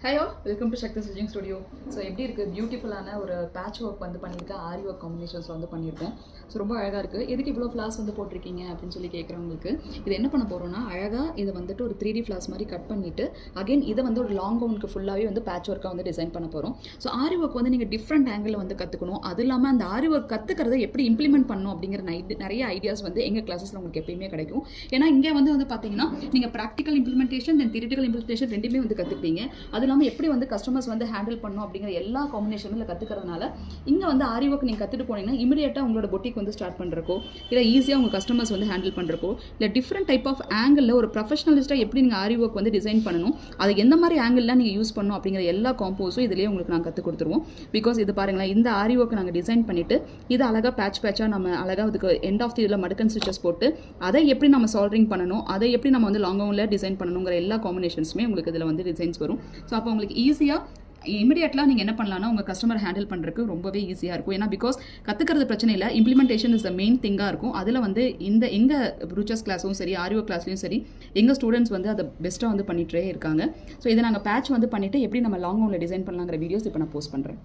Hello welcome to Sakthi stitching studio. So எப்படி இருக்குது, பியூட்டிஃபுல்லான ஒரு பேட்ச் ஒர்க் வந்து பண்ணியிருக்கேன், ஆரி ஒர்க் காம்பினேஷன்ஸில் வந்து பண்ணியிருக்கேன். ஸோ ரொம்ப அழகாக இருக்குது. எதுக்கு இவ்வளோ ஃப்ளாஸ் வந்து போட்டிருக்கீங்க அப்படின்னு சொல்லி கேட்குறவங்களுக்கு இது என்ன பண்ண போகிறோன்னா, அழகாக இதை வந்துட்டு ஒரு 3D ஃப்ளாஸ் மாதிரி கட் பண்ணிவிட்டு அகைன் இதை வந்து ஒரு லாங் கவுனுக்கு ஃபுல்லாகவே வந்து பேட்ச் ஒர்க்காக வந்து டிசைன் பண்ண போகிறோம். ஸோ ஆரி ஒர்க் வந்து நீங்கள் டிஃப்ரெண்ட் ஆங்கிளில் வந்து கற்றுக்கணும். அது இல்லாமல் அந்த ஆரி ஒர்க் கற்றுக்கிறத எப்படி இம்ப்ளிமெண்ட் பண்ணணும் அப்படிங்கிற நிறைய ஐடியாஸ் வந்து எங்கள் கிளாஸஸில் உங்களுக்கு எப்பயுமே கிடைக்கும். ஏன்னா இங்கே வந்து பார்த்தீங்கன்னா நீங்கள் ப்ராக்டிக்கல் இம்ப்ளிமெண்டேஷன் தென் தியரிட்டிக்கல் இம்ப்ளிமெண்டேஷன் ரெண்டுமே வந்து கற்றுப்பீங்க. அது இல்லாமல் எப்படி வந்து கஸ்டமர்ஸ் வந்து ஹேண்டில் பண்ணணும் அப்படிங்கிற எல்லா காம்பினேஷனில் கற்றுக்கிறதுனால இங்கே வந்து ஆரி ஒர்க் நீங்கள் கற்றுட்டு போனீங்கன்னா இமீடியட்டாக உங்களோட பொட்டிக் வந்து ஸ்டார்ட் பண்ணுறக்கோ இல்லை ஈஸியாக உங்கள் கஸ்டமர்ஸ் வந்து ஹேண்டில் பண்ணுறக்கோ இல்லை டிஃப்ரெண்ட் டைப் ஆஃப் ஆங்கிளில் ஒரு ப்ரொஃபஷனலிஸ்ட்டாக எப்படி நீங்கள் ஆரி ஒர்க் வந்து டிசைன் பண்ணணும், அது எந்த மாதிரி ஆங்கிளில் நீங்கள் யூஸ் பண்ணணும் அப்படிங்கிற எல்லா காம்போஸும் இதிலேயே உங்களுக்கு நாங்கள் கற்றுக் கொடுத்துருவோம். பிகாஸ் இது பாருங்களேன், இந்த ஆரி ஒர்க் நாங்கள் டிசைன் பண்ணிவிட்டு இது அழகாக பேட்சாக நம்ம அழகாக அதுக்கு எண்ட் ஆஃப் தி இதில் மடுக்கன் ஸ்டிச்சஸ் போட்டு அதை எப்படி நம்ம சால்டரிங் பண்ணணும், அதை எப்படி நம்ம வந்து லாங் கவுனில் டிசைன் பண்ணணுங்கிற எல்லா காம்பினேஷன்ஸுமே உங்களுக்கு இதில் வந்து டிசைன்ஸ் வரும். ஸோ அப்போ உங்களுக்கு ஈஸியாக இமீடியட்லாம் நீங்கள் என்ன பண்ணலாம்னா உங்கள் கஸ்டமர் ஹேண்டில் பண்ணுறதுக்கு ரொம்பவே ஈஸியாக இருக்கும். ஏன்னா பிகாஸ் கற்றுக்கிறது பிரச்சனை இல்லை, இம்ப்ளிமெண்டேஷன் இஸ் த மெயின் திங்காக இருக்கும். அதில் வந்து எங்கள் ப்ரூச்சர்ஸ் கிளாஸும் சரி, ஆரிவோ கிளாஸ்லையும் சரி, எங்கள் ஸ்டூடெண்ட்ஸ் வந்து அதை பெஸ்ட்டாக வந்து பண்ணிகிட்டே இருக்காங்க. ஸோ இதை நாங்கள் பேட்ச் வந்து பண்ணிவிட்டு எப்படி நம்ம லாங் கவுனில் டிசைன் பண்ணலாங்கிற வீடியோஸ் இப்போ நான் போஸ்ட் பண்ணுறேன்.